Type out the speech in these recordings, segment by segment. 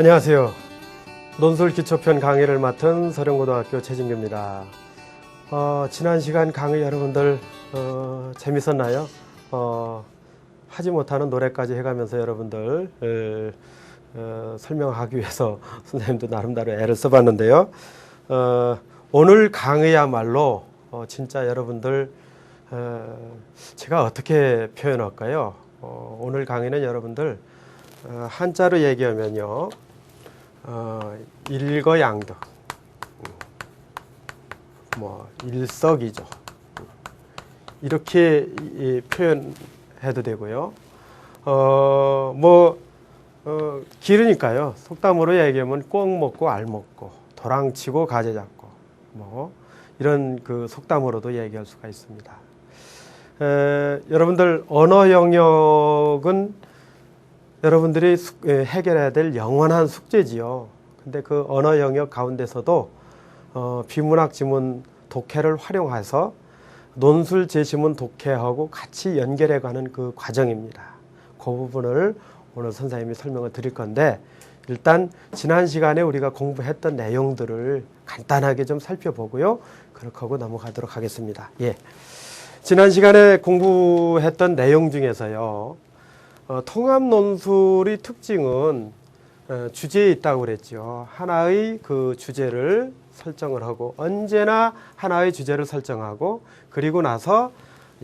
안녕하세요. 논술기초편 강의를 맡은 서령고등학교 최진규입니다. 지난 시간 강의 여러분들 재밌었나요? 하지 못하는 노래까지 해가면서 여러분들 설명하기 위해서 선생님도 나름대로 애를 써봤는데요. 오늘 강의야말로 진짜 여러분들 제가 어떻게 표현할까요? 오늘 강의는 여러분들 한자로 얘기하면요, 일거양득, 일석이조, 이렇게 표현해도 되고요. 길으니까요. 속담으로 얘기하면 꿩 먹고 알 먹고 도랑치고 가재 잡고 이런 그 속담으로도 얘기할 수가 있습니다. 여러분들 언어 영역은 여러분들이 해결해야 될 영원한 숙제지요. 근데 그 언어 영역 가운데서도 비문학 지문 독해를 활용해서 논술 제시문 독해하고 같이 연결해가는 그 과정입니다. 그 부분을 오늘 선생님이 설명을 드릴 건데, 일단 지난 시간에 우리가 공부했던 내용들을 간단하게 좀 살펴보고요. 그렇게 하고 넘어가도록 하겠습니다. 지난 시간에 공부했던 내용 중에서요, 통합 논술의 특징은 주제에 있다고 그랬죠. 하나의 그 주제를 설정을 하고, 언제나 하나의 주제를 설정하고, 그리고 나서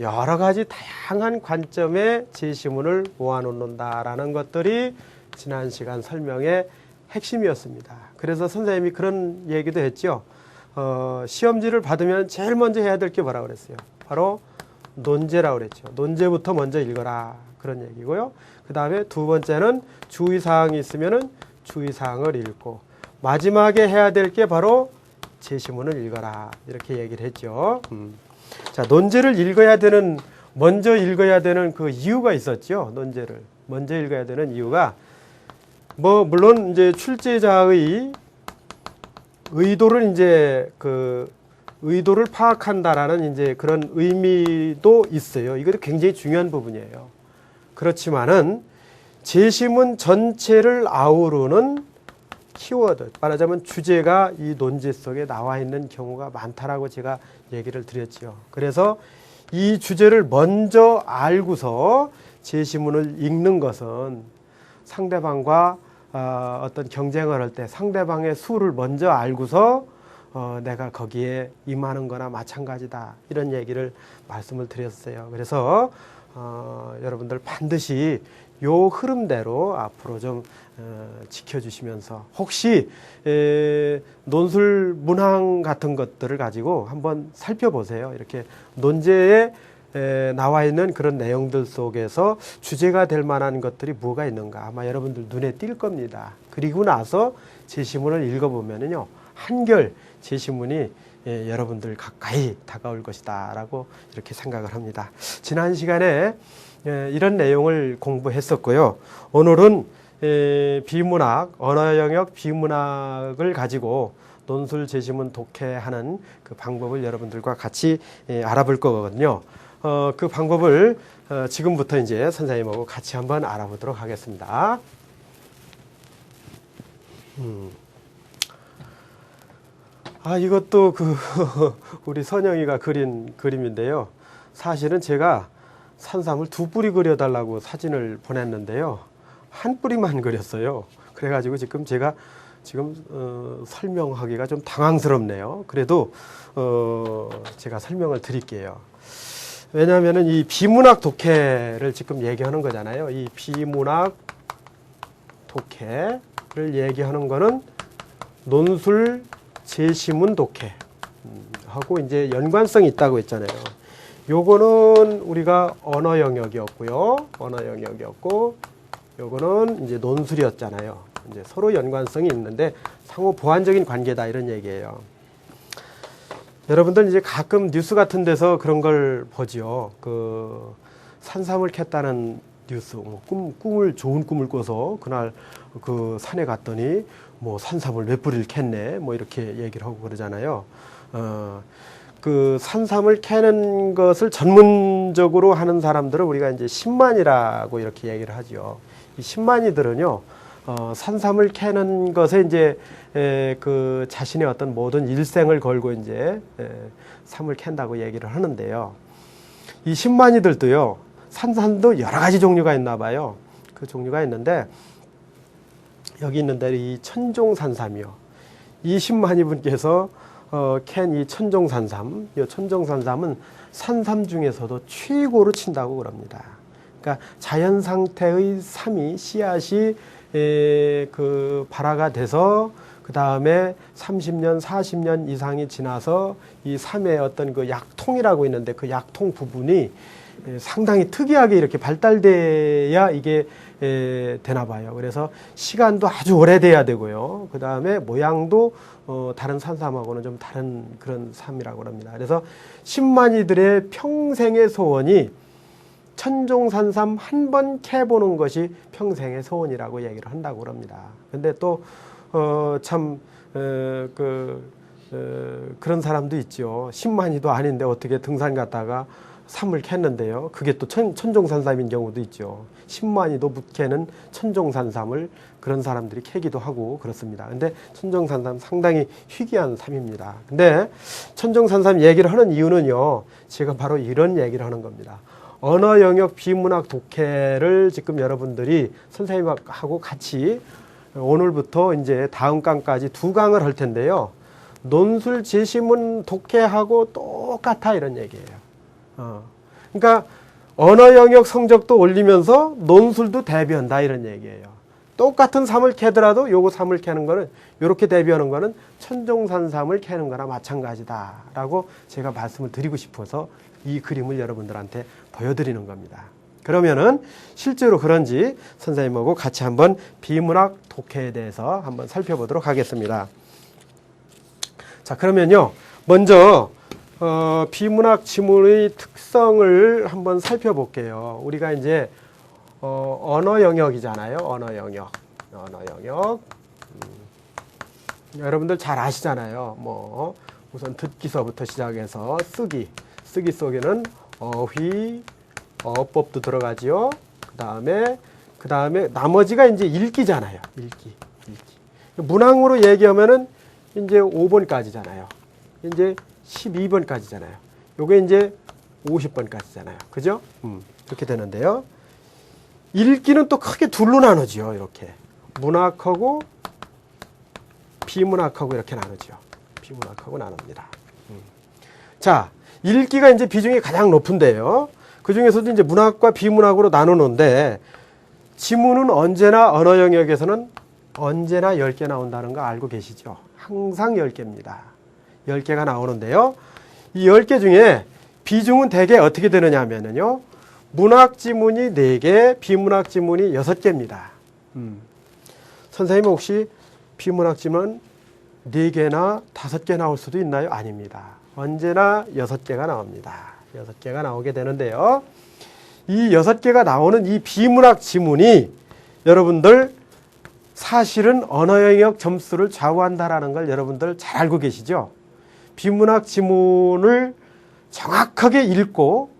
여러 가지 다양한 관점의 제시문을 모아놓는다라는 것들이 지난 시간 설명의 핵심이었습니다. 그래서 선생님이 그런 얘기도 했죠. 시험지를 받으면 제일 먼저 해야 될 게 뭐라고 그랬어요? 바로 논제라고 그랬죠. 논제부터 먼저 읽어라, 그런 얘기고요. 그 다음에 두 번째는 주의사항이 있으면은 주의사항을 읽고, 마지막에 해야 될 게 바로 제시문을 읽어라, 이렇게 얘기를 했죠. 자, 논제를 먼저 읽어야 되는 그 이유가 있었죠. 논제를 먼저 읽어야 되는 이유가, 물론 이제 출제자의 의도를 의도를 파악한다라는 이제 그런 의미도 있어요. 이것도 굉장히 중요한 부분이에요. 그렇지만은 제시문 전체를 아우르는 키워드, 말하자면 주제가 이 논제 속에 나와 있는 경우가 많다라고 제가 얘기를 드렸죠. 그래서 이 주제를 먼저 알고서 제시문을 읽는 것은 상대방과 어떤 경쟁을 할 때 상대방의 수를 먼저 알고서 내가 거기에 임하는 거나 마찬가지다, 이런 얘기를 말씀을 드렸어요. 그래서 여러분들 반드시 요 흐름대로 앞으로 좀 지켜주시면서, 혹시 논술 문항 같은 것들을 가지고 한번 살펴보세요. 이렇게 논제에 나와 있는 그런 내용들 속에서 주제가 될 만한 것들이 뭐가 있는가 아마 여러분들 눈에 띌 겁니다. 그리고 나서 제시문을 읽어보면은요, 한결 제시문이 여러분들 가까이 다가올 것이다 라고 이렇게 생각을 합니다. 지난 시간에 이런 내용을 공부했었고요. 오늘은 비문학, 언어 영역 비문학을 가지고 논술 제시문 독해하는 그 방법을 여러분들과 같이 알아볼 거거든요. 그 방법을 지금부터 이제 선생님하고 같이 한번 알아보도록 하겠습니다. 이것도 우리 선영이가 그린 그림인데요. 사실은 제가 산삼을 두 뿌리 그려달라고 사진을 보냈는데요, 한 뿌리만 그렸어요. 그래가지고 제가 설명하기가 좀 당황스럽네요. 그래도 제가 설명을 드릴게요. 왜냐하면은 이 비문학 독해를 지금 얘기하는 거잖아요. 이 비문학 독해를 얘기하는 거는 논술 제시문 독해 하고 이제 연관성이 있다고 했잖아요. 요거는 우리가 언어 영역이었고요. 언어 영역이었고, 요거는 이제 논술이었잖아요. 이제 서로 연관성이 있는데 상호 보완적인 관계다, 이런 얘기예요. 여러분들 이제 가끔 뉴스 같은 데서 그런 걸 보죠. 산삼을 캤다는 뉴스, 좋은 꿈을 꿔서 그날 그 산에 갔더니 산삼을 몇 뿌리를 캤네, 이렇게 얘기를 하고 그러잖아요. 그 산삼을 캐는 것을 전문적으로 하는 사람들을 우리가 이제 신만이라고 이렇게 얘기를 하죠. 이 신만이들은요, 산삼을 캐는 것에 이제 그 자신의 어떤 모든 일생을 걸고 이제 삼을 캔다고 얘기를 하는데요. 이 신만이들도요, 산삼도 여러 가지 종류가 있나 봐요. 그 종류가 있는데, 여기 있는 대로 이 천종산삼이요. 이 신만이 분께서 캔 이 천종산삼, 이 천종산삼은 산삼 중에서도 최고로 친다고 그럽니다. 그러니까 자연 상태의 삼이 씨앗이 그 발화가 돼서 그 다음에 30년, 40년 이상이 지나서 이 삼의 어떤 그 약통이라고 있는데 그 약통 부분이 상당히 특이하게 이렇게 발달돼야 이게 되나 봐요. 그래서 시간도 아주 오래돼야 되고요. 그 다음에 모양도 다른 산삼하고는 좀 다른 그런 삼이라고 합니다. 그래서 신만이들의 평생의 소원이 천종산삼 한 번 캐보는 것이 평생의 소원이라고 얘기를 한다고 합니다. 근데 또 그런 사람도 있죠. 신만이도 아닌데 어떻게 등산 갔다가 삼을 캤는데요. 그게 또 천종산삼인 경우도 있죠. 신만이도 못 캐는 천종산삼을 그런 사람들이 캐기도 하고 그렇습니다. 근데 천종산삼 상당히 희귀한 삼입니다. 근데 천종산삼 얘기를 하는 이유는요, 제가 바로 이런 얘기를 하는 겁니다. 언어 영역 비문학 독해를 지금 여러분들이 선생님하고 같이 오늘부터 이제 다음 강까지 2강을 할 텐데요. 논술 제시문 독해하고 똑같아 이런 얘기예요. 그러니까 언어 영역 성적도 올리면서 논술도 대비한다 이런 얘기예요. 똑같은 삼을 캐더라도 요거 삼을 캐는 거는 요렇게 대비하는 거는 천종산삼을 캐는 거나 마찬가지다라고 제가 말씀을 드리고 싶어서 이 그림을 여러분들한테 보여드리는 겁니다. 그러면은 실제로 그런지 선생님하고 같이 한번 비문학 독해에 대해서 한번 살펴보도록 하겠습니다. 자, 그러면요, 먼저 비문학 지문의 특성을 한번 살펴볼게요. 우리가 이제 언어 영역이잖아요. 언어 영역. 여러분들 잘 아시잖아요. 뭐 우선 듣기서부터 시작해서 쓰기 속에는 어휘, 어법도 들어가지요. 그 다음에 나머지가 이제 읽기잖아요. 읽기. 문항으로 얘기하면은 이제 5번까지잖아요. 이제 12번까지잖아요. 요게 이제 50번까지잖아요. 그죠? 그렇게 되는데요. 읽기는 또 크게 둘로 나누죠. 이렇게. 문학하고 비문학하고 이렇게 나누죠. 비문학하고 나눕니다. 자, 읽기가 이제 비중이 가장 높은데요. 그 중에서도 이제 문학과 비문학으로 나누는데, 지문은 언제나 언어 영역에서는 언제나 10개 나온다는 거 알고 계시죠? 항상 10개입니다. 10개가 나오는데요. 이 10개 중에 비중은 대개 어떻게 되느냐 하면요. 문학 지문이 4개, 비문학 지문이 6개입니다. 선생님 혹시 비문학 지문 4개나 5개 나올 수도 있나요? 아닙니다. 언제나 6개가 나옵니다. 6개가 나오게 되는데요. 이 6개가 나오는 이 비문학 지문이 여러분들 사실은 언어 영역 점수를 좌우한다라는 걸 여러분들 잘 알고 계시죠? 비문학 지문을 정확하게 읽고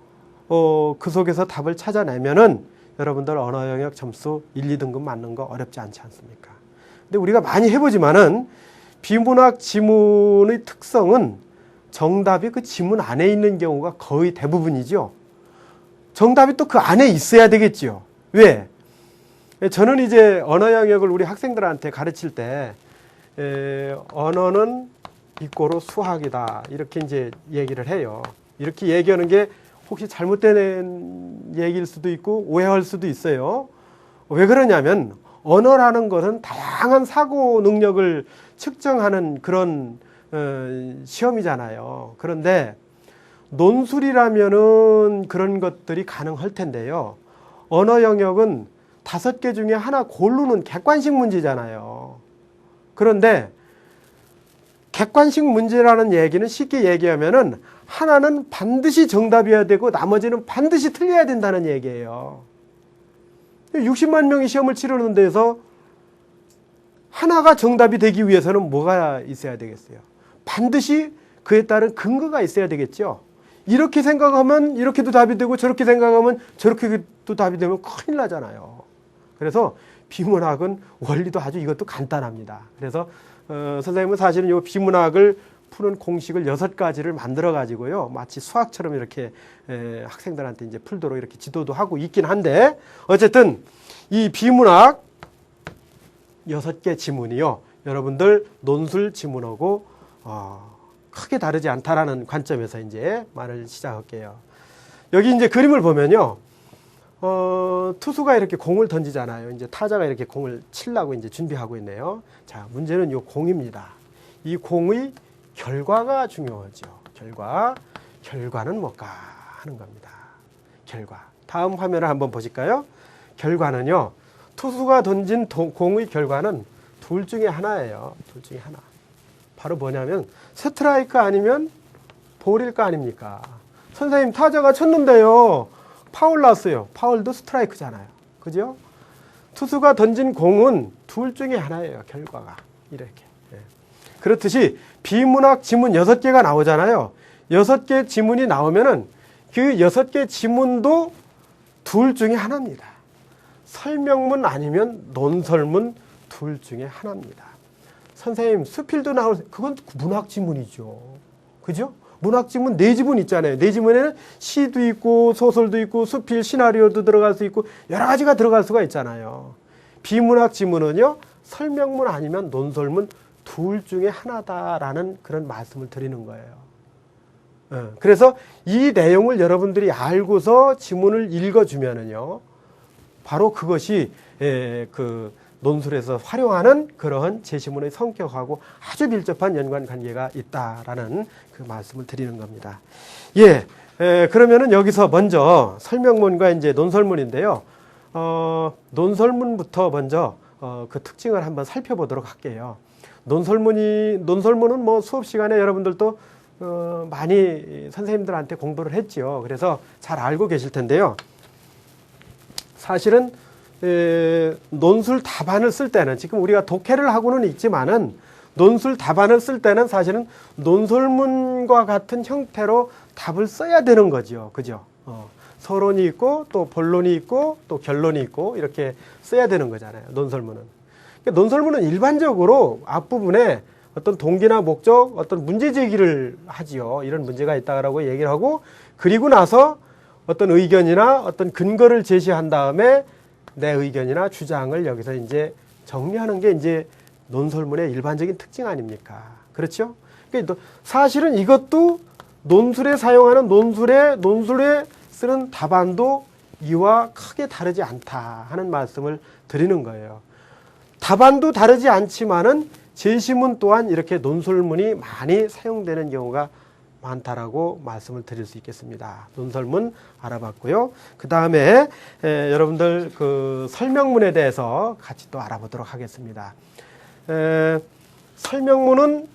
그 속에서 답을 찾아내면은 여러분들 언어 영역 점수 1, 2등급 맞는 거 어렵지 않지 않습니까? 근데 우리가 많이 해보지만은 비문학 지문의 특성은 정답이 그 지문 안에 있는 경우가 거의 대부분이죠. 정답이 또 그 안에 있어야 되겠죠. 왜? 저는 이제 언어 영역을 우리 학생들한테 가르칠 때 언어는 이꼬로 수학이다 이렇게 이제 얘기를 해요. 이렇게 얘기하는 게 혹시 잘못된 얘기일 수도 있고 오해할 수도 있어요. 왜 그러냐면 언어라는 것은 다양한 사고 능력을 측정하는 그런 시험이잖아요. 그런데 논술이라면은 그런 것들이 가능할 텐데요. 언어 영역은 5개 중에 하나 고르는 객관식 문제잖아요. 그런데 객관식 문제라는 얘기는 쉽게 얘기하면은 하나는 반드시 정답이어야 되고 나머지는 반드시 틀려야 된다는 얘기예요. 60만 명이 시험을 치르는 데서 하나가 정답이 되기 위해서는 뭐가 있어야 되겠어요? 반드시 그에 따른 근거가 있어야 되겠죠. 이렇게 생각하면 이렇게도 답이 되고 저렇게 생각하면 저렇게도 답이 되면 큰일 나잖아요. 그래서 비문학은 원리도 아주 이것도 간단합니다. 그래서 선생님은 사실은 이 비문학을 푸는 공식을 6가지를 만들어 가지고요, 마치 수학처럼 이렇게 학생들한테 이제 풀도록 이렇게 지도도 하고 있긴 한데, 어쨌든 이 비문학 6개 지문이요, 여러분들 논술 지문하고 크게 다르지 않다라는 관점에서 이제 말을 시작할게요. 여기 이제 그림을 보면요, 투수가 이렇게 공을 던지잖아요. 이제 타자가 이렇게 공을 치려고 이제 준비하고 있네요. 자, 문제는 이 공입니다. 이 공의 결과가 중요하죠. 결과는 뭘까 하는 겁니다. 결과. 다음 화면을 한번 보실까요? 결과는요, 투수가 던진 공의 결과는 둘 중에 하나예요. 둘 중에 하나. 바로 뭐냐면 스트라이크 아니면 볼일까 아닙니까? 선생님, 타자가 쳤는데요, 파울 났어요. 파울도 스트라이크잖아요. 그죠? 투수가 던진 공은 둘 중에 하나예요. 결과가. 이렇게. 그렇듯이 비문학 지문 6개가 나오잖아요. 6개 지문이 나오면은 그 6개 지문도 둘 중에 하나입니다. 설명문 아니면 논설문 둘 중에 하나입니다. 선생님, 수필도 그건 문학 지문이죠. 그죠? 문학 지문 4지문 있잖아요. 4지문에는 시도 있고 소설도 있고 수필, 시나리오도 들어갈 수 있고 여러 가지가 들어갈 수가 있잖아요. 비문학 지문은요, 설명문 아니면 논설문 둘 중에 하나다라는 그런 말씀을 드리는 거예요. 그래서 이 내용을 여러분들이 알고서 지문을 읽어주면은요, 바로 그것이 그 논술에서 활용하는 그러한 제시문의 성격하고 아주 밀접한 연관관계가 있다라는 그 말씀을 드리는 겁니다. 그러면은 여기서 먼저 설명문과 이제 논설문인데요. 논설문부터 먼저 그 특징을 한번 살펴보도록 할게요. 논설문은 뭐 수업 시간에 여러분들도 많이 선생님들한테 공부를 했지요. 그래서 잘 알고 계실 텐데요. 사실은 논술 답안을 쓸 때는, 지금 우리가 독해를 하고는 있지만은 논술 답안을 쓸 때는 사실은 논설문과 같은 형태로 답을 써야 되는 거죠. 그죠? 서론이 있고 또 본론이 있고 또 결론이 있고 이렇게 써야 되는 거잖아요. 논설문은. 그러니까 논설문은 일반적으로 앞부분에 어떤 동기나 목적, 어떤 문제 제기를 하지요. 이런 문제가 있다라고 얘기를 하고, 그리고 나서 어떤 의견이나 어떤 근거를 제시한 다음에 내 의견이나 주장을 여기서 이제 정리하는 게 이제 논설문의 일반적인 특징 아닙니까? 그렇죠? 그러니까 사실은 이것도 논술에 사용하는 논술에 쓰는 답안도 이와 크게 다르지 않다 하는 말씀을 드리는 거예요. 답안도 다르지 않지만은 제시문 또한 이렇게 논설문이 많이 사용되는 경우가 많다라고 말씀을 드릴 수 있겠습니다. 논설문 알아봤고요. 그 다음에 여러분들 그 설명문에 대해서 같이 또 알아보도록 하겠습니다. 설명문은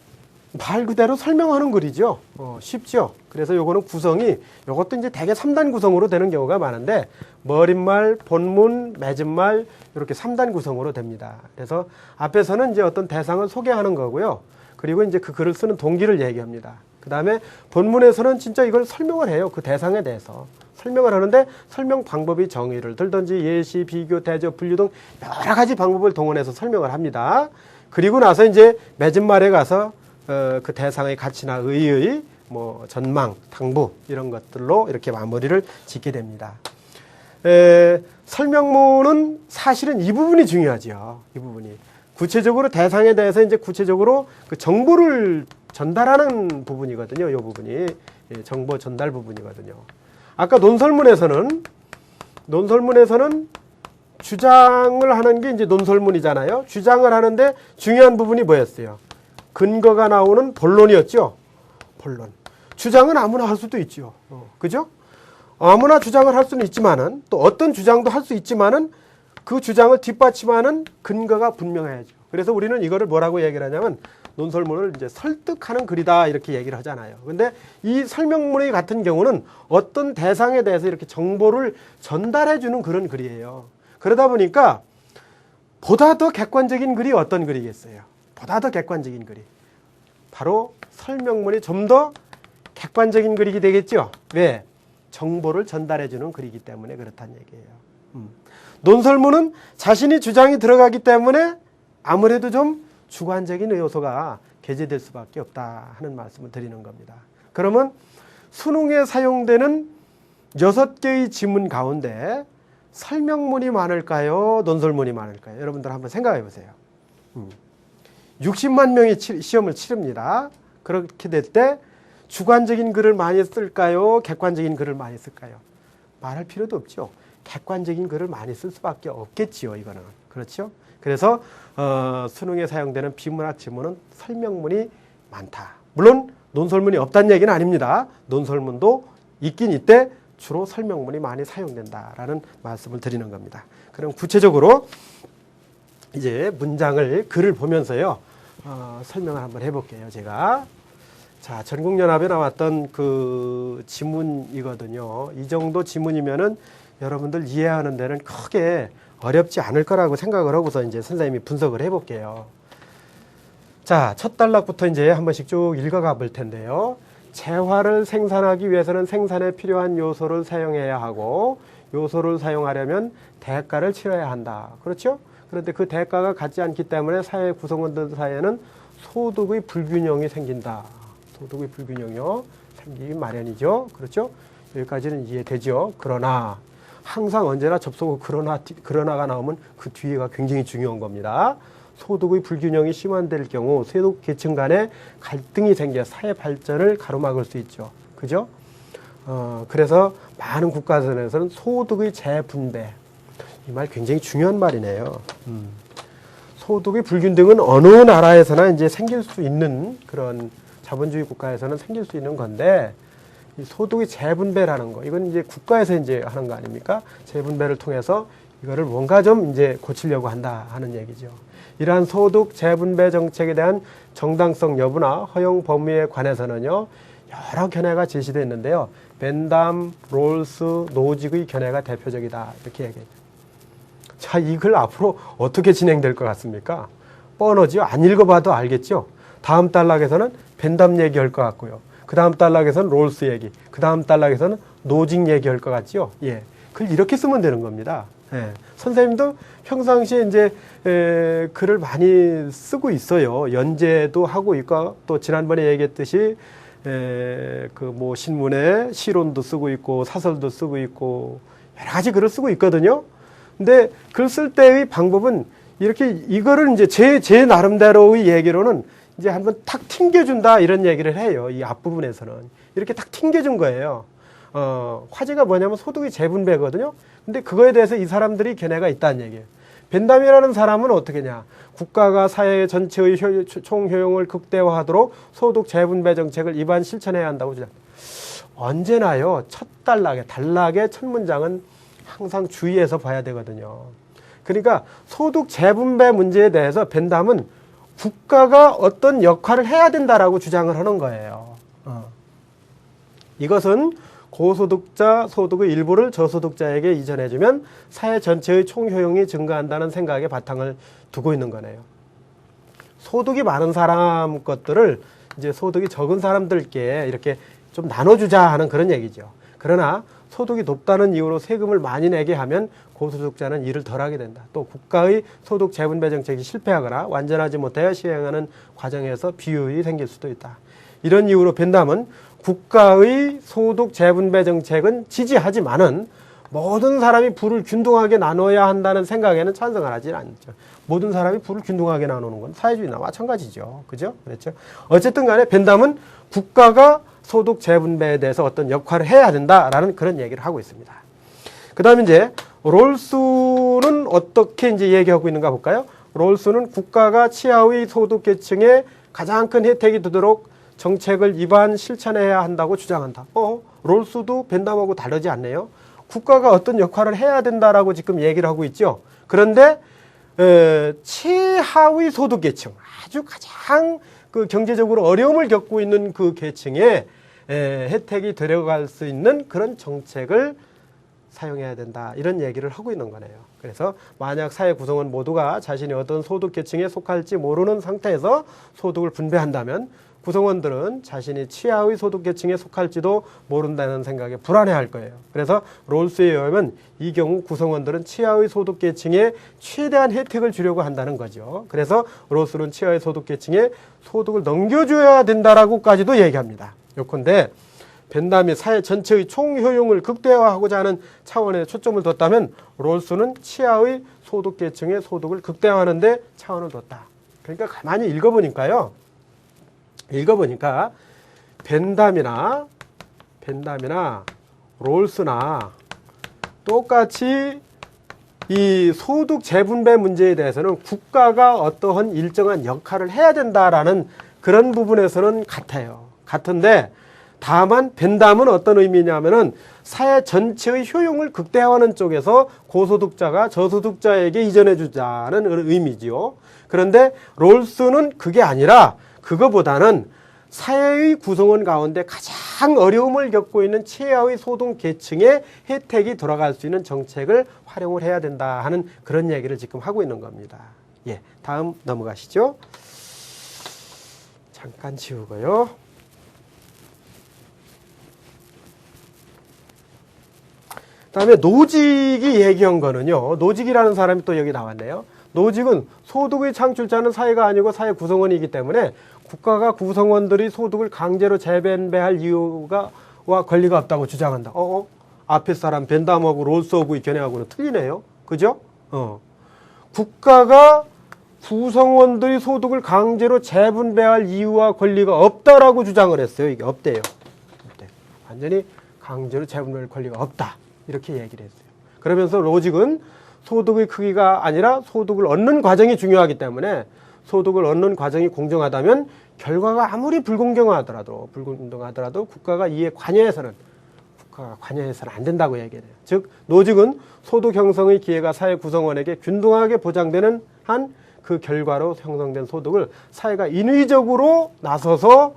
말 그대로 설명하는 글이죠. 쉽죠. 그래서 요거는 구성이, 요것도 이제 대개 3단 구성으로 되는 경우가 많은데, 머릿말, 본문, 맺은말 이렇게 3단 구성으로 됩니다. 그래서 앞에서는 이제 어떤 대상을 소개하는 거고요. 그리고 이제 그 글을 쓰는 동기를 얘기합니다. 그 다음에 본문에서는 진짜 이걸 설명을 해요. 그 대상에 대해서 설명을 하는데, 설명 방법이 정의를 들든지 예시, 비교, 대조, 분류 등 여러 가지 방법을 동원해서 설명을 합니다. 그리고 나서 이제 맺은말에 가서 그 대상의 가치나 의의, 뭐 전망, 당부 이런 것들로 이렇게 마무리를 짓게 됩니다. 설명문은 사실은 이 부분이 중요하죠. 이 부분이 구체적으로 대상에 대해서 이제 구체적으로 그 정보를 전달하는 부분이거든요. 이 부분이 정보 전달 부분이거든요. 아까 논설문에서는 주장을 하는 게 이제 논설문이잖아요. 주장을 하는데 중요한 부분이 뭐였어요? 근거가 나오는 본론이었죠. 본론. 주장은 아무나 할 수도 있죠. 그죠? 아무나 주장을 할 수는 있지만은, 또 어떤 주장도 할 수 있지만은 그 주장을 뒷받침하는 근거가 분명해야죠. 그래서 우리는 이거를 뭐라고 얘기를 하냐면 논설문을 이제 설득하는 글이다 이렇게 얘기를 하잖아요. 근데 이 설명문의 같은 경우는 어떤 대상에 대해서 이렇게 정보를 전달해 주는 그런 글이에요. 그러다 보니까 보다 더 객관적인 글이 어떤 글이겠어요? 보다 더 객관적인 글이 바로 설명문이 좀 더 객관적인 글이 되겠죠. 왜? 정보를 전달해 주는 글이기 때문에 그렇다는 얘기예요. 논설문은 자신이 주장이 들어가기 때문에 아무래도 좀 주관적인 요소가 게재될 수밖에 없다 하는 말씀을 드리는 겁니다. 그러면 수능에 사용되는 6개의 지문 가운데 설명문이 많을까요? 논설문이 많을까요? 여러분들 한번 생각해 보세요. 60만 명이 시험을 치릅니다. 그렇게 될 때 주관적인 글을 많이 쓸까요? 객관적인 글을 많이 쓸까요? 말할 필요도 없죠. 객관적인 글을 많이 쓸 수밖에 없겠지요. 이거는. 그렇죠? 그래서 수능에 사용되는 비문학 지문은 설명문이 많다. 물론 논설문이 없다는 얘기는 아닙니다. 논설문도 있긴 있대 주로 설명문이 많이 사용된다라는 말씀을 드리는 겁니다. 그럼 구체적으로 이제 문장을 글을 보면서요 설명을 한번 해볼게요. 제가 자 전국연합에 나왔던 그 지문이거든요. 이 정도 지문이면은 여러분들 이해하는 데는 크게 어렵지 않을 거라고 생각을 하고서 이제 선생님이 분석을 해볼게요. 자, 첫 단락부터 이제 한 번씩 쭉 읽어가 볼 텐데요. 재화를 생산하기 위해서는 생산에 필요한 요소를 사용해야 하고 요소를 사용하려면 대가를 치러야 한다. 그렇죠? 그런데 그 대가가 같지 않기 때문에 사회 구성원들 사이에는 소득의 불균형이 생긴다. 소득의 불균형이요. 생기기 마련이죠. 그렇죠? 여기까지는 이해되죠. 그러나 항상 언제나 접속 후 그러나가 나오면 그 뒤에가 굉장히 중요한 겁니다. 소득의 불균형이 심화될 경우 소득 계층 간에 갈등이 생겨 사회 발전을 가로막을 수 있죠. 그죠? 그래서 많은 국가에서는 소득의 재분배. 이 말 굉장히 중요한 말이네요. 소득의 불균등은 어느 나라에서나 이제 생길 수 있는 그런 자본주의 국가에서는 생길 수 있는 건데 이 소득의 재분배라는 거, 이건 이제 국가에서 이제 하는 거 아닙니까? 재분배를 통해서 이거를 뭔가 좀 이제 고치려고 한다 하는 얘기죠. 이러한 소득 재분배 정책에 대한 정당성 여부나 허용 범위에 관해서는요, 여러 견해가 제시되어 있는데요. 벤담, 롤스, 노직의 견해가 대표적이다. 이렇게 얘기해요. 자, 이 글 앞으로 어떻게 진행될 것 같습니까? 뻔하지요? 안 읽어봐도 알겠죠? 다음 단락에서는 벤담 얘기할 것 같고요. 그 다음 단락에서는 롤스 얘기, 그 다음 단락에서는 노직 얘기할 것 같죠? 예. 글 이렇게 쓰면 되는 겁니다. 예. 선생님도 평상시에 이제 글을 많이 쓰고 있어요. 연재도 하고 있고, 또 지난번에 얘기했듯이 그 뭐 신문에 시론도 쓰고 있고, 사설도 쓰고 있고, 여러 가지 글을 쓰고 있거든요. 근데 글 쓸 때의 방법은 이렇게 이거를 이제 제 나름대로의 얘기로는 이제 한번 탁 튕겨준다 이런 얘기를 해요. 이 앞부분에서는. 이렇게 탁 튕겨준 거예요. 화제가 뭐냐면 소득의 재분배거든요. 근데 그거에 대해서 이 사람들이 견해가 있다는 얘기예요. 벤담이라는 사람은 어떻게냐. 국가가 사회 전체의 총효용을 극대화하도록 소득 재분배 정책을 입안 실천해야 한다고 주장. 언제나요. 첫 단락의 첫 문장은 항상 주의해서 봐야 되거든요. 그러니까 소득 재분배 문제에 대해서 벤담은 국가가 어떤 역할을 해야 된다라고 주장을 하는 거예요. 이것은 고소득자 소득의 일부를 저소득자에게 이전해주면 사회 전체의 총효용이 증가한다는 생각에 바탕을 두고 있는 거네요. 소득이 많은 사람 것들을 이제 소득이 적은 사람들께 이렇게 좀 나눠주자 하는 그런 얘기죠. 그러나 소득이 높다는 이유로 세금을 많이 내게 하면 고소득자는 일을 덜 하게 된다. 또 국가의 소득 재분배 정책이 실패하거나 완전하지 못하여 시행하는 과정에서 비효율이 생길 수도 있다. 이런 이유로 벤담은 국가의 소득 재분배 정책은 지지하지만은 모든 사람이 부를 균등하게 나눠야 한다는 생각에는 찬성을 하지 않죠. 모든 사람이 부를 균등하게 나누는 건 사회주의나 마찬가지죠. 그죠? 그렇죠? 어쨌든 간에 벤담은 국가가 소득 재분배에 대해서 어떤 역할을 해야 된다라는 그런 얘기를 하고 있습니다. 그 다음에 이제 롤스는 어떻게 이제 얘기하고 있는가 볼까요? 롤스는 국가가 치하의 소득 계층에 가장 큰 혜택이 되도록 정책을 입안 실천해야 한다고 주장한다. 롤스도 벤담하고 다르지 않네요. 국가가 어떤 역할을 해야 된다라고 지금 얘기를 하고 있죠. 그런데 최하위 소득 계층, 아주 가장 그 경제적으로 어려움을 겪고 있는 그 계층에 혜택이 들어갈 수 있는 그런 정책을 사용해야 된다. 이런 얘기를 하고 있는 거네요. 그래서 만약 사회 구성원 모두가 자신이 어떤 소득 계층에 속할지 모르는 상태에서 소득을 분배한다면 구성원들은 자신이 치하의 소득계층에 속할지도 모른다는 생각에 불안해할 거예요. 그래서 롤스에 의하면 이 경우 구성원들은 치하의 소득계층에 최대한 혜택을 주려고 한다는 거죠. 그래서 롤스는 치하의 소득계층에 소득을 넘겨줘야 된다라고까지도 얘기합니다. 요컨대 벤담이 사회 전체의 총효용을 극대화하고자 하는 차원에 초점을 뒀다면 롤스는 치하의 소득계층의 소득을 극대화하는 데 차원을 뒀다. 그러니까 가만히 읽어보니까 벤담이나 롤스나 똑같이 이 소득 재분배 문제에 대해서는 국가가 어떠한 일정한 역할을 해야 된다라는 그런 부분에서는 같아요. 같은데 다만 벤담은 어떤 의미냐면은 사회 전체의 효용을 극대화하는 쪽에서 고소득자가 저소득자에게 이전해 주자는 의미지요. 그런데 롤스는 그게 아니라 그거보다는 사회의 구성원 가운데 가장 어려움을 겪고 있는 최하의 소득 계층의 혜택이 돌아갈 수 있는 정책을 활용을 해야 된다 하는 그런 얘기를 지금 하고 있는 겁니다. 예, 다음 넘어가시죠. 잠깐 지우고요. 다음에 노직이 얘기한 거는요. 노직이라는 사람이 또 여기 나왔네요. 노직은 소득의 창출자는 사회가 아니고 사회 구성원이기 때문에 국가가 구성원들이 소득을 강제로 재분배할 이유와 권리가 없다고 주장한다. 앞에 사람 벤담하고 롤스하고의 견해하고는 틀리네요. 그죠? 국가가 구성원들이 소득을 강제로 재분배할 이유와 권리가 없다라고 주장을 했어요. 이게 없대요. 완전히 강제로 재분배할 권리가 없다. 이렇게 얘기를 했어요. 그러면서 로직은 소득의 크기가 아니라 소득을 얻는 과정이 중요하기 때문에 소득을 얻는 과정이 공정하다면 결과가 아무리 불공정하더라도 국가가 이에 관여해서는 안 된다고 얘기해요. 즉 노직은 소득 형성의 기회가 사회 구성원에게 균등하게 보장되는 한 그 결과로 형성된 소득을 사회가 인위적으로 나서서